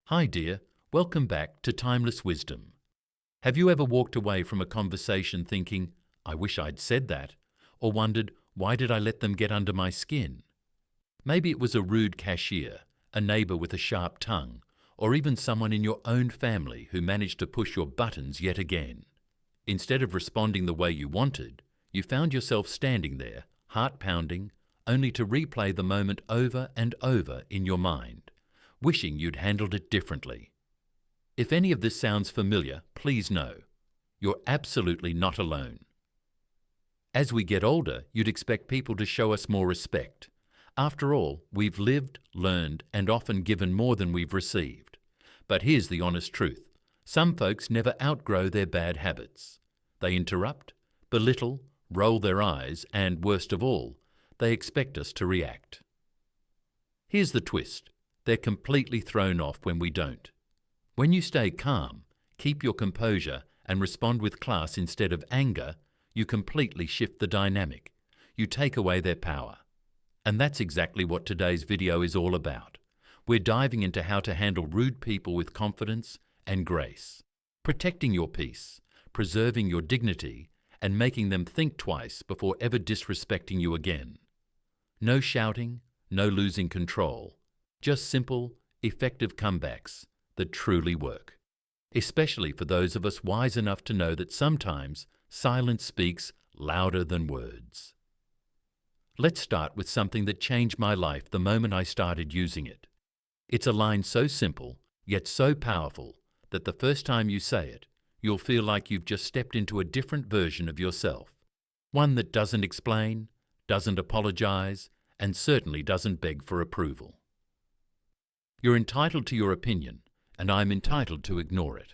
Hi dear, welcome back to Timeless Wisdom. Have you ever walked away from a conversation thinking, I wish I'd said that, or wondered, why did I let them get under my skin? Maybe it was a rude cashier, a neighbour with a sharp tongue, or even someone in your own family who managed to push your buttons yet again. Instead of responding the way you wanted, you found yourself standing there, heart pounding, only to replay the moment over and over in your mind, wishing you'd handled it differently. If any of this sounds familiar, please know, you're absolutely not alone. As we get older, you'd expect people to show us more respect. After all, we've lived, learned, and often given more than we've received. But here's the honest truth. Some folks never outgrow their bad habits. They interrupt, belittle, roll their eyes, and worst of all, they expect us to react. Here's the twist. They're completely thrown off when we don't. When you stay calm, keep your composure, and respond with class instead of anger, you completely shift the dynamic. You take away their power. And that's exactly what today's video is all about. We're diving into how to handle rude people with confidence and grace, protecting your peace, preserving your dignity, and making them think twice before ever disrespecting you again. No shouting, no losing control. Just simple, effective comebacks that truly work, especially for those of us wise enough to know that sometimes silence speaks louder than words. Let's start with something that changed my life the moment I started using it. It's a line so simple, yet so powerful, that the first time you say it, you'll feel like you've just stepped into a different version of yourself. One that doesn't explain, doesn't apologize, and certainly doesn't beg for approval. You're entitled to your opinion, and I'm entitled to ignore it.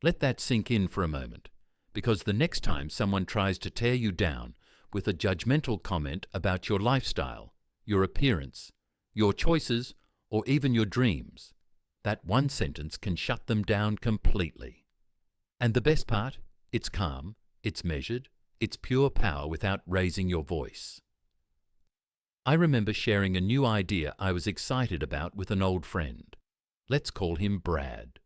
Let that sink in for a moment, because the next time someone tries to tear you down with a judgmental comment about your lifestyle, your appearance, your choices, or even your dreams, that one sentence can shut them down completely. And the best part? It's calm, it's measured, it's pure power without raising your voice. I remember sharing a new idea I was excited about with an old friend. Let's call him Brad.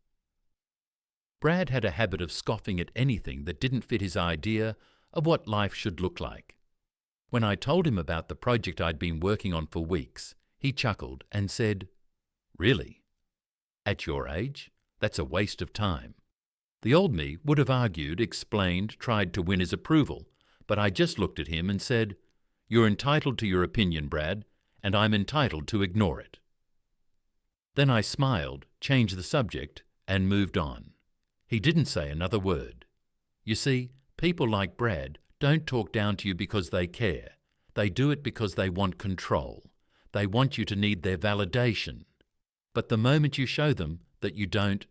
Brad had a habit of scoffing at anything that didn't fit his idea of what life should look like. When I told him about the project I'd been working on for weeks, he chuckled and said, "Really? At your age? That's a waste of time." The old me would have argued, explained, tried to win his approval, but I just looked at him and said, "You're entitled to your opinion, Brad, and I'm entitled to ignore it." Then I smiled, changed the subject, and moved on. He didn't say another word. You see, people like Brad don't talk down to you because they care. They do it because they want control. They want you to need their validation. But the moment you show them that you don't,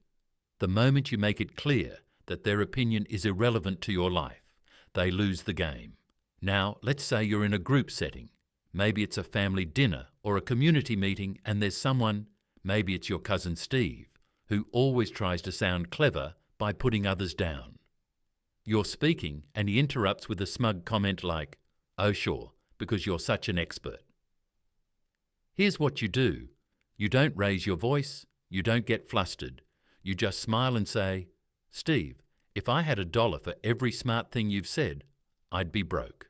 the moment you make it clear that their opinion is irrelevant to your life, they lose the game. Now, let's say you're in a group setting. Maybe it's a family dinner or a community meeting and there's someone, maybe it's your cousin Steve, who always tries to sound clever by putting others down. You're speaking and he interrupts with a smug comment like, "Oh sure, because you're such an expert." Here's what you do. You don't raise your voice, you don't get flustered. You just smile and say, "Steve, if I had $1 for every smart thing you've said, I'd be broke."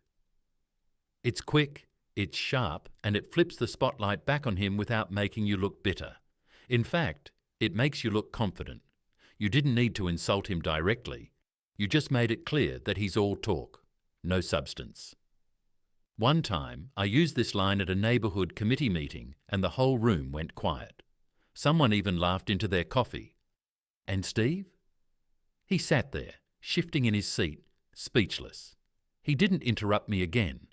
It's quick, it's sharp, and it flips the spotlight back on him without making you look bitter. In fact, it makes you look confident. You didn't need to insult him directly. You just made it clear that he's all talk, no substance. One time, I used this line at a neighborhood committee meeting and the whole room went quiet. Someone even laughed into their coffee. And Steve? He sat there, shifting in his seat, speechless. He didn't interrupt me again.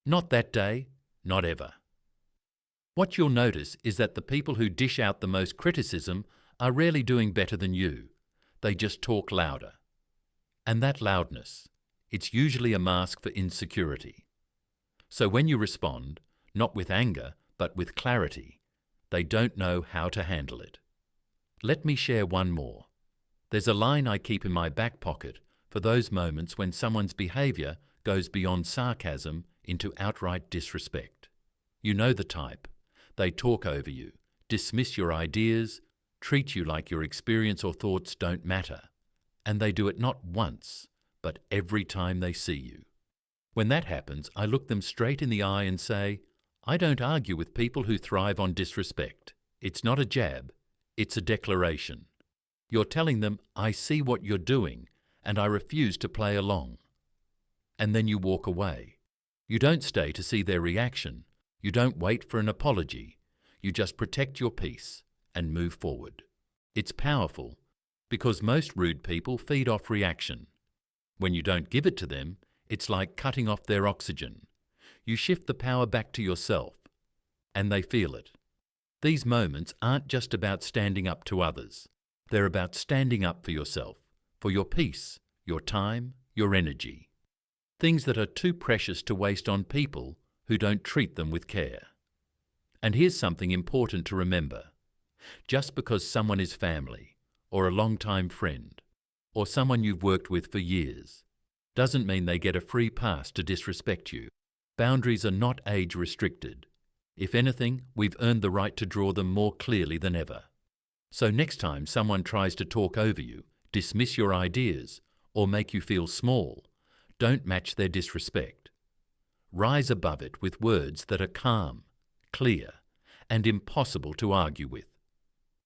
Not that day, not ever. What you'll notice is that the people who dish out the most criticism are rarely doing better than you. They just talk louder. And that loudness, it's usually a mask for insecurity. So when you respond, not with anger, but with clarity, they don't know how to handle it. Let me share one more. There's a line I keep in my back pocket for those moments when someone's behavior goes beyond sarcasm into outright disrespect. You know the type. They talk over you, dismiss your ideas, treat you like your experience or thoughts don't matter, and they do it not once, but every time they see you. When that happens, I look them straight in the eye and say, I don't argue with people who thrive on disrespect. It's not a jab, it's a declaration. You're telling them, I see what you're doing, and I refuse to play along. And then you walk away. You don't stay to see their reaction. You don't wait for an apology. You just protect your peace and move forward. It's powerful because most rude people feed off reaction. When you don't give it to them, it's like cutting off their oxygen. You shift the power back to yourself, and they feel it. These moments aren't just about standing up to others. They're about standing up for yourself, for your peace, your time, your energy. Things that are too precious to waste on people who don't treat them with care. And here's something important to remember. Just because someone is family, or a long-time friend, or someone you've worked with for years, doesn't mean they get a free pass to disrespect you. Boundaries are not age-restricted. If anything, we've earned the right to draw them more clearly than ever. So next time someone tries to talk over you, dismiss your ideas, or make you feel small, don't match their disrespect. Rise above it with words that are calm, clear, and impossible to argue with.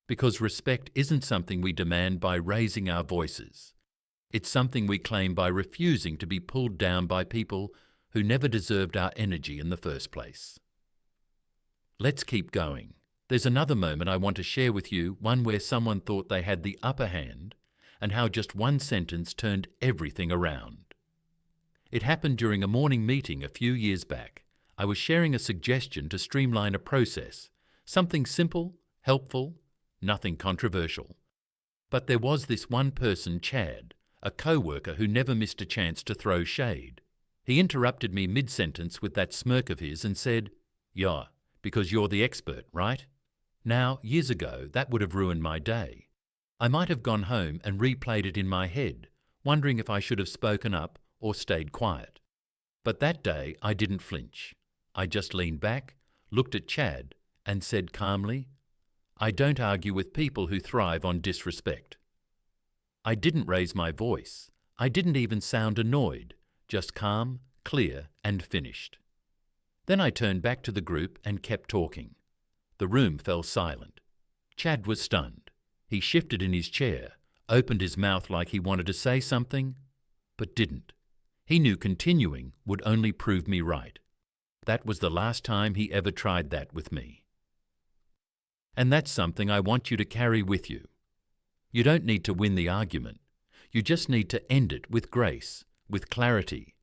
Because respect isn't something we demand by raising our voices. It's something we claim by refusing to be pulled down by people who never deserved our energy in the first place. Let's keep going. There's another moment I want to share with you, one where someone thought they had the upper hand, and how just one sentence turned everything around. It happened during a morning meeting a few years back. I was sharing a suggestion to streamline a process, something simple, helpful, nothing controversial. But there was this one person, Chad, a coworker who never missed a chance to throw shade. He interrupted me mid-sentence with that smirk of his and said, "Yeah, because you're the expert, right?" Now, years ago, that would have ruined my day. I might have gone home and replayed it in my head, wondering if I should have spoken up or stayed quiet. But that day, I didn't flinch. I just leaned back, looked at Chad, and said calmly, "I don't argue with people who thrive on disrespect." I didn't raise my voice. I didn't even sound annoyed, just calm, clear, and finished. Then I turned back to the group and kept talking. The room fell silent. Chad was stunned. He shifted in his chair, opened his mouth like he wanted to say something, but didn't. He knew continuing would only prove me right. That was the last time he ever tried that with me. And that's something I want you to carry with you. You don't need to win the argument. You just need to end it with grace, with clarity,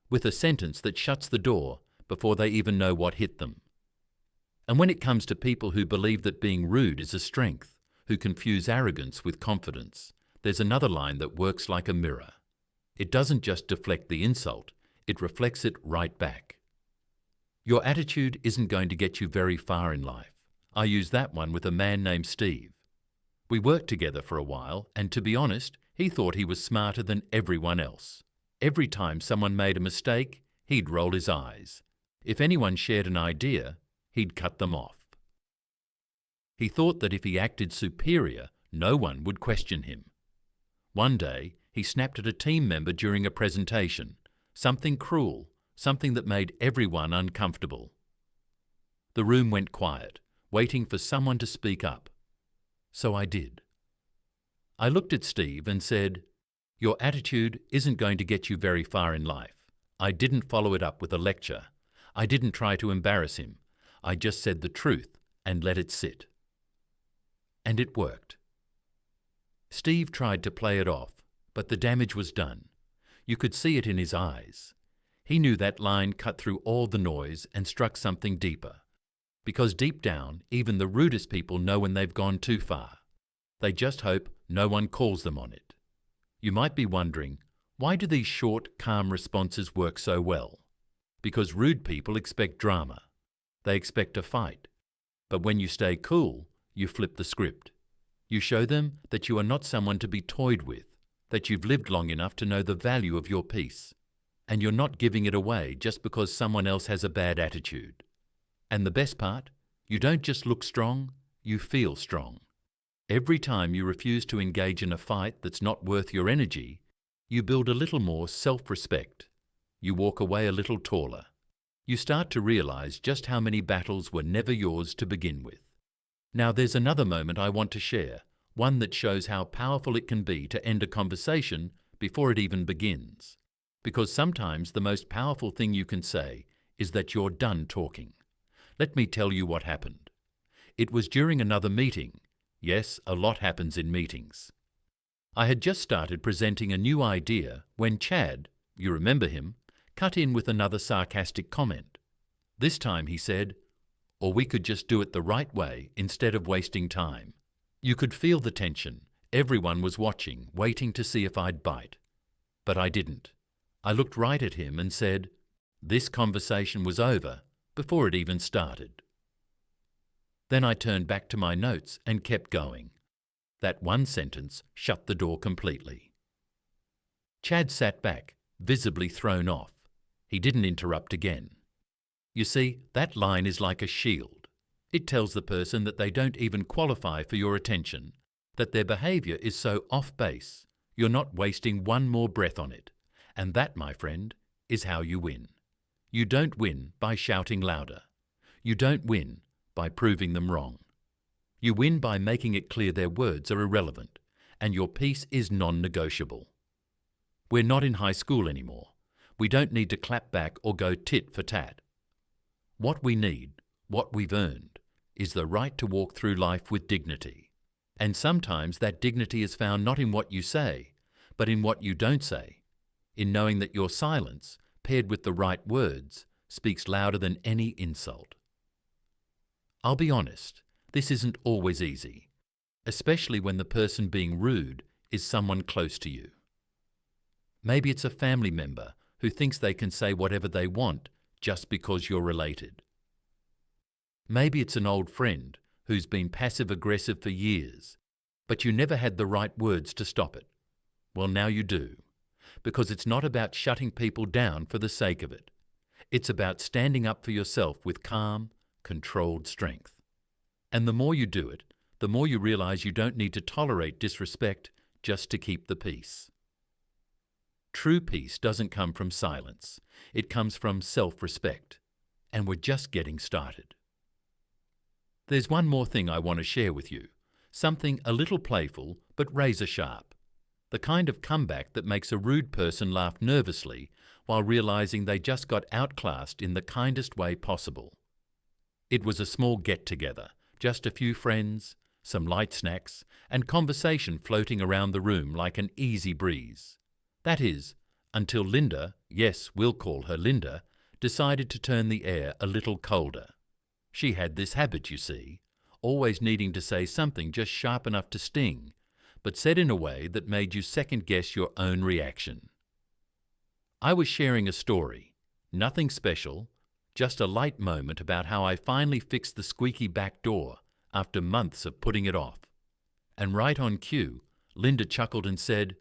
with a sentence that shuts the door before they even know what hit them. And when it comes to people who believe that being rude is a strength, who confuse arrogance with confidence, there's another line that works like a mirror. It doesn't just deflect the insult, it reflects it right back. Your attitude isn't going to get you very far in life. I used that one with a man named Steve. We worked together for a while, and to be honest, he thought he was smarter than everyone else. Every time someone made a mistake, he'd roll his eyes. If anyone shared an idea, he'd cut them off. He thought that if he acted superior, no one would question him. One day, he snapped at a team member during a presentation, something cruel, something that made everyone uncomfortable. The room went quiet, waiting for someone to speak up. So I did. I looked at Steve and said, "Your attitude isn't going to get you very far in life." I didn't follow it up with a lecture. I didn't try to embarrass him. I just said the truth and let it sit. And it worked. Steve tried to play it off, but the damage was done. You could see it in his eyes. He knew that line cut through all the noise and struck something deeper. Because deep down, even the rudest people know when they've gone too far. They just hope no one calls them on it. You might be wondering, why do these short, calm responses work so well? Because rude people expect drama. They expect a fight. But when you stay cool, you flip the script. You show them that you are not someone to be toyed with, that you've lived long enough to know the value of your peace, and you're not giving it away just because someone else has a bad attitude. And the best part, you don't just look strong, you feel strong. Every time you refuse to engage in a fight that's not worth your energy, you build a little more self-respect. You walk away a little taller. You start to realize just how many battles were never yours to begin with. Now there's another moment I want to share, one that shows how powerful it can be to end a conversation before it even begins. Because sometimes the most powerful thing you can say is that you're done talking. Let me tell you what happened. It was during another meeting. Yes, a lot happens in meetings. I had just started presenting a new idea when Chad, you remember him, cut in with another sarcastic comment. This time he said, "Or we could just do it the right way instead of wasting time." You could feel the tension. Everyone was watching, waiting to see if I'd bite. But I didn't. I looked right at him and said, "This conversation was over before it even started." Then I turned back to my notes and kept going. That one sentence shut the door completely. Chad sat back, visibly thrown off. He didn't interrupt again. You see, that line is like a shield. It tells the person that they don't even qualify for your attention, that their behavior is so off base, you're not wasting one more breath on it. And that, my friend, is how you win. You don't win by shouting louder. You don't win by proving them wrong. You win by making it clear their words are irrelevant and your peace is non-negotiable. We're not in high school anymore. We don't need to clap back or go tit for tat. What we need, what we've earned, is the right to walk through life with dignity. And sometimes that dignity is found not in what you say, but in what you don't say, in knowing that your silence, paired with the right words, speaks louder than any insult. I'll be honest, this isn't always easy, especially when the person being rude is someone close to you. Maybe it's a family member who thinks they can say whatever they want just because you're related. Maybe it's an old friend who's been passive-aggressive for years, but you never had the right words to stop it. Well, now you do, because it's not about shutting people down for the sake of it. It's about standing up for yourself with calm, controlled strength. And the more you do it, the more you realize you don't need to tolerate disrespect just to keep the peace. True peace doesn't come from silence. It comes from self-respect. And we're just getting started. There's one more thing I want to share with you. Something a little playful, but razor sharp. The kind of comeback that makes a rude person laugh nervously while realizing they just got outclassed in the kindest way possible. It was a small get-together, just a few friends, some light snacks, and conversation floating around the room like an easy breeze. That is, until Linda, yes, we'll call her Linda, decided to turn the air a little colder. She had this habit, you see, always needing to say something just sharp enough to sting, but said in a way that made you second-guess your own reaction. I was sharing a story, nothing special, just a light moment about how I finally fixed the squeaky back door after months of putting it off. And right on cue, Linda chuckled and said,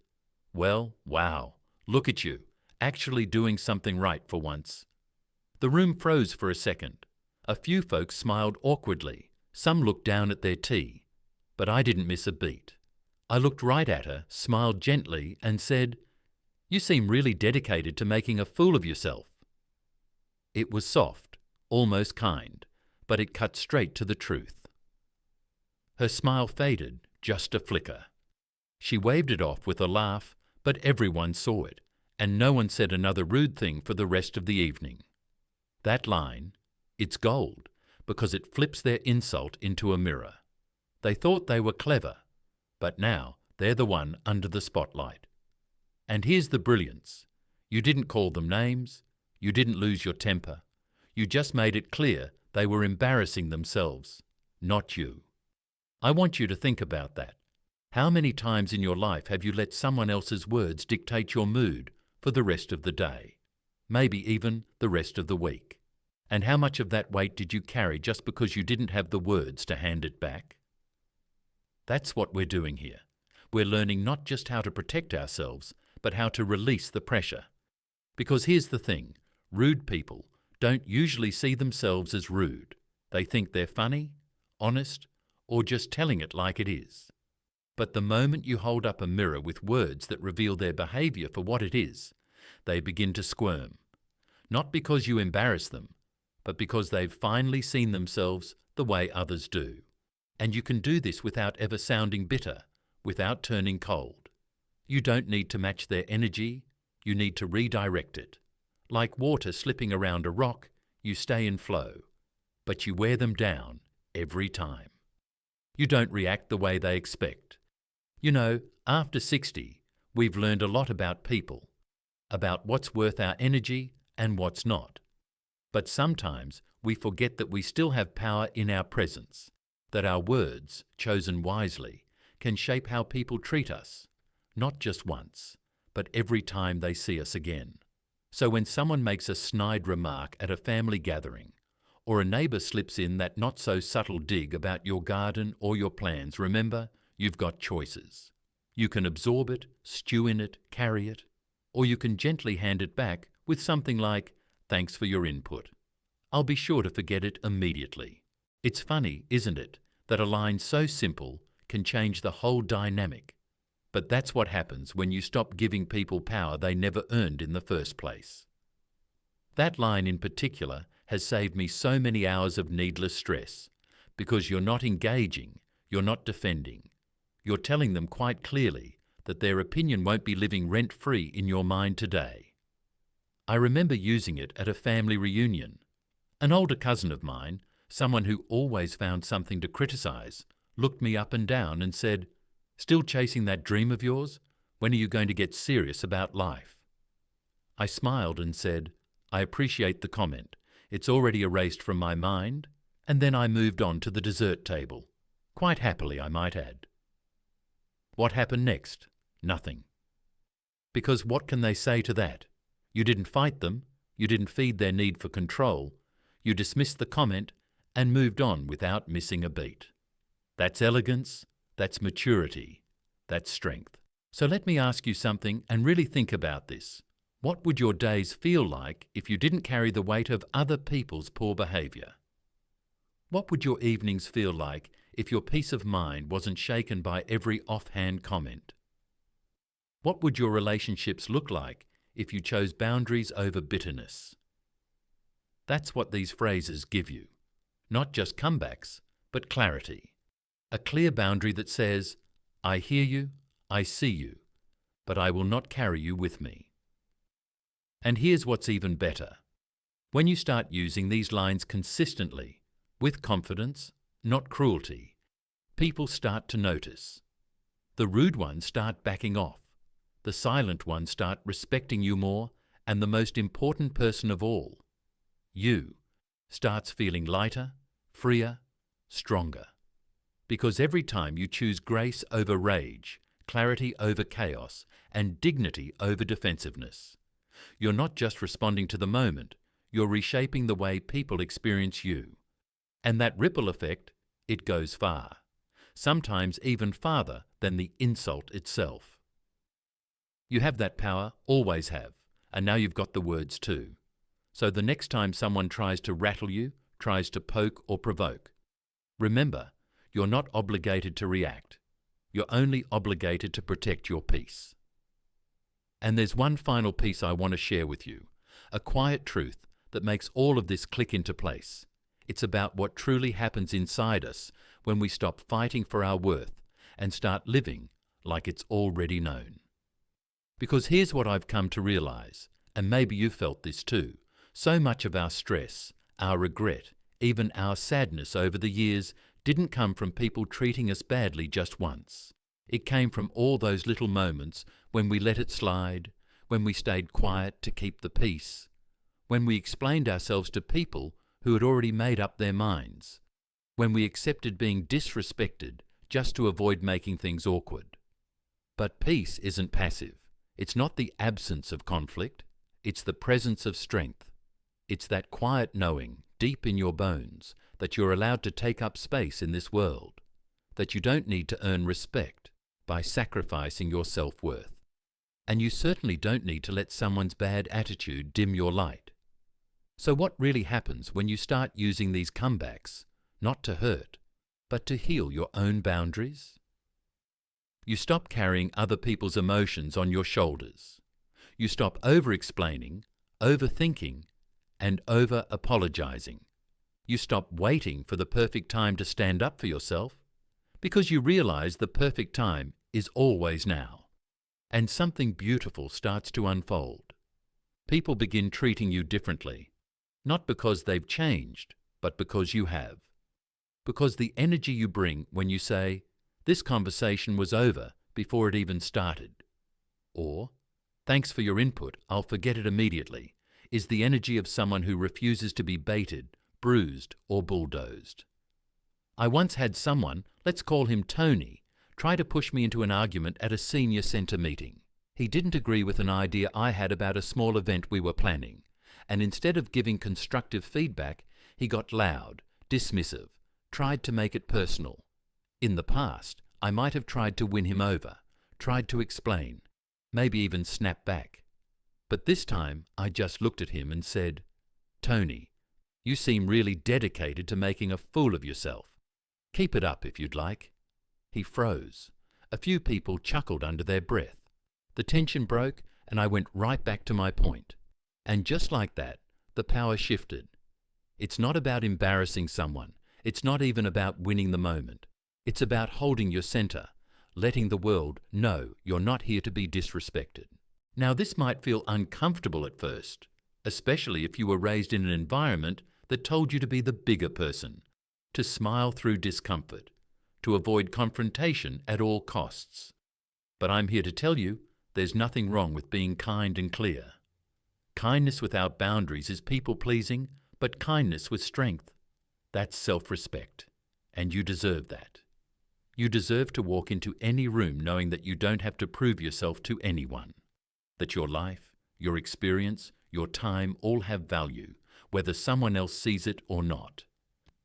"Well, wow, look at you, actually doing something right for once." The room froze for a second. A few folks smiled awkwardly. Some looked down at their tea. But I didn't miss a beat. I looked right at her, smiled gently, and said, "You seem really dedicated to making a fool of yourself." It was soft, almost kind, but it cut straight to the truth. Her smile faded, just a flicker. She waved it off with a laugh, but everyone saw it, and no one said another rude thing for the rest of the evening. That line, it's gold, because it flips their insult into a mirror. They thought they were clever, but now they're the one under the spotlight. And here's the brilliance. You didn't call them names. You didn't lose your temper. You just made it clear they were embarrassing themselves, not you. I want you to think about that. How many times in your life have you let someone else's words dictate your mood for the rest of the day? Maybe even the rest of the week. And how much of that weight did you carry just because you didn't have the words to hand it back? That's what we're doing here. We're learning not just how to protect ourselves, but how to release the pressure. Because here's the thing, rude people don't usually see themselves as rude. They think they're funny, honest, or just telling it like it is. But the moment you hold up a mirror with words that reveal their behaviour for what it is, they begin to squirm. Not because you embarrass them, but because they've finally seen themselves the way others do. And you can do this without ever sounding bitter, without turning cold. You don't need to match their energy, you need to redirect it. Like water slipping around a rock, you stay in flow, but you wear them down every time. You don't react the way they expect. You know, after 60, we've learned a lot about people, about what's worth our energy and what's not. But sometimes we forget that we still have power in our presence, that our words, chosen wisely, can shape how people treat us, not just once, but every time they see us again. So when someone makes a snide remark at a family gathering, or a neighbour slips in that not-so-subtle dig about your garden or your plans, remember, you've got choices. You can absorb it, stew in it, carry it, or you can gently hand it back with something like, "Thanks for your input. I'll be sure to forget it immediately." It's funny, isn't it, that a line so simple can change the whole dynamic. But that's what happens when you stop giving people power they never earned in the first place. That line in particular has saved me so many hours of needless stress, because you're not engaging, you're not defending. You're telling them quite clearly that their opinion won't be living rent-free in your mind today. I remember using it at a family reunion. An older cousin of mine, someone who always found something to criticize, looked me up and down and said, "Still chasing that dream of yours? When are you going to get serious about life?" I smiled and said, "I appreciate the comment. It's already erased from my mind," and then I moved on to the dessert table. Quite happily, I might add. What happened next? Nothing. Because what can they say to that? You didn't fight them, you didn't feed their need for control, you dismissed the comment and moved on without missing a beat. That's elegance, that's maturity, that's strength. So let me ask you something and really think about this. What would your days feel like if you didn't carry the weight of other people's poor behaviour? What would your evenings feel like if your peace of mind wasn't shaken by every offhand comment? What would your relationships look like if you chose boundaries over bitterness? That's what these phrases give you. Not just comebacks, but clarity. A clear boundary that says, "I hear you, I see you, but I will not carry you with me." And here's what's even better. When you start using these lines consistently, with confidence, not cruelty, people start to notice. The rude ones start backing off. The silent ones start respecting you more, and the most important person of all, you, starts feeling lighter, freer, stronger. Because every time you choose grace over rage, clarity over chaos, and dignity over defensiveness, you're not just responding to the moment, you're reshaping the way people experience you. And that ripple effect, it goes far. Sometimes even farther than the insult itself. You have that power, always have, and now you've got the words too. So the next time someone tries to rattle you, tries to poke or provoke, remember, you're not obligated to react. You're only obligated to protect your peace. And there's one final piece I want to share with you, a quiet truth that makes all of this click into place. It's about what truly happens inside us when we stop fighting for our worth and start living like it's already known. Because here's what I've come to realize, and maybe you've felt this too. So much of our stress, our regret, even our sadness over the years didn't come from people treating us badly just once. It came from all those little moments when we let it slide, when we stayed quiet to keep the peace, when we explained ourselves to people who had already made up their minds, when we accepted being disrespected just to avoid making things awkward. But peace isn't passive. It's not the absence of conflict. It's the presence of strength. It's that quiet knowing, deep in your bones, that you're allowed to take up space in this world, that you don't need to earn respect by sacrificing your self-worth. And you certainly don't need to let someone's bad attitude dim your light. So what really happens when you start using these comebacks, not to hurt, but to heal your own boundaries? You stop carrying other people's emotions on your shoulders. You stop over-explaining, overthinking, and over-apologizing. You stop waiting for the perfect time to stand up for yourself, because you realize the perfect time is always now. And something beautiful starts to unfold. People begin treating you differently, not because they've changed, but because you have. Because the energy you bring when you say, "This conversation was over before it even started," or "Thanks for your input, I'll forget it immediately," is the energy of someone who refuses to be baited, bruised, or bulldozed. I once had someone, let's call him Tony, try to push me into an argument at a senior centre meeting. He didn't agree with an idea I had about a small event we were planning, and instead of giving constructive feedback, he got loud, dismissive, tried to make it personal. In the past, I might have tried to win him over, tried to explain, maybe even snap back. But this time, I just looked at him and said, "Tony, you seem really dedicated to making a fool of yourself. Keep it up if you'd like." He froze. A few people chuckled under their breath. The tension broke, and I went right back to my point. And just like that, the power shifted. It's not about embarrassing someone. It's not even about winning the moment. It's about holding your center, letting the world know you're not here to be disrespected. Now, this might feel uncomfortable at first, especially if you were raised in an environment that told you to be the bigger person, to smile through discomfort, to avoid confrontation at all costs. But I'm here to tell you, there's nothing wrong with being kind and clear. Kindness without boundaries is people-pleasing, but kindness with strength, that's self-respect, and you deserve that. You deserve to walk into any room knowing that you don't have to prove yourself to anyone, that your life, your experience, your time all have value, whether someone else sees it or not.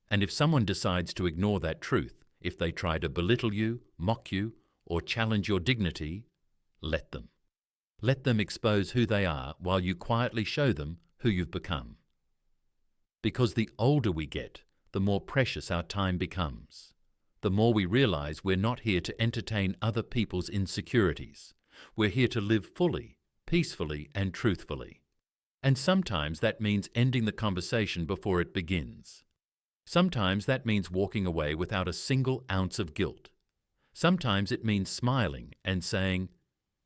And if someone decides to ignore that truth, if they try to belittle you, mock you, or challenge your dignity, let them. Let them expose who they are while you quietly show them who you've become. Because the older we get, the more precious our time becomes. The more we realize we're not here to entertain other people's insecurities. We're here to live fully, peacefully, and truthfully. And sometimes that means ending the conversation before it begins. Sometimes that means walking away without a single ounce of guilt. Sometimes it means smiling and saying,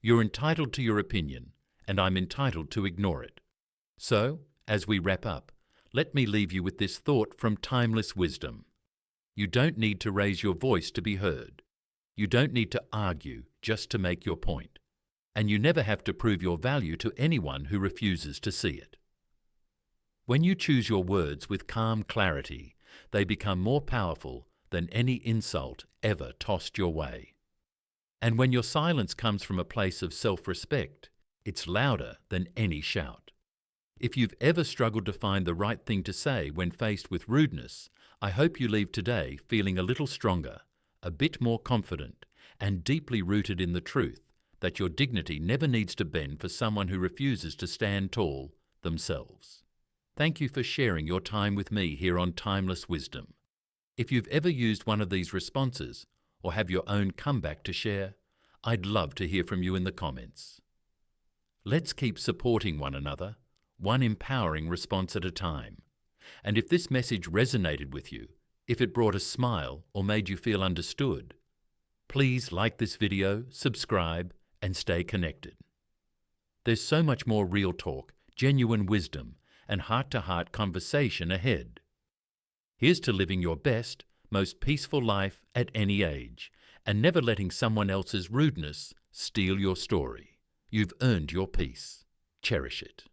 "You're entitled to your opinion, and I'm entitled to ignore it." So, as we wrap up, let me leave you with this thought from timeless wisdom. You don't need to raise your voice to be heard. You don't need to argue just to make your point. And you never have to prove your value to anyone who refuses to see it. When you choose your words with calm clarity, they become more powerful than any insult ever tossed your way. And when your silence comes from a place of self-respect, it's louder than any shout. If you've ever struggled to find the right thing to say when faced with rudeness, I hope you leave today feeling a little stronger, a bit more confident, and deeply rooted in the truth that your dignity never needs to bend for someone who refuses to stand tall themselves. Thank you for sharing your time with me here on Timeless Wisdom. If you've ever used one of these responses or have your own comeback to share, I'd love to hear from you in the comments. Let's keep supporting one another, one empowering response at a time. And if this message resonated with you, if it brought a smile or made you feel understood, please like this video, subscribe, and stay connected. There's so much more real talk, genuine wisdom, and heart-to-heart conversation ahead. Here's to living your best, most peaceful life at any age, and never letting someone else's rudeness steal your story. You've earned your peace. Cherish it.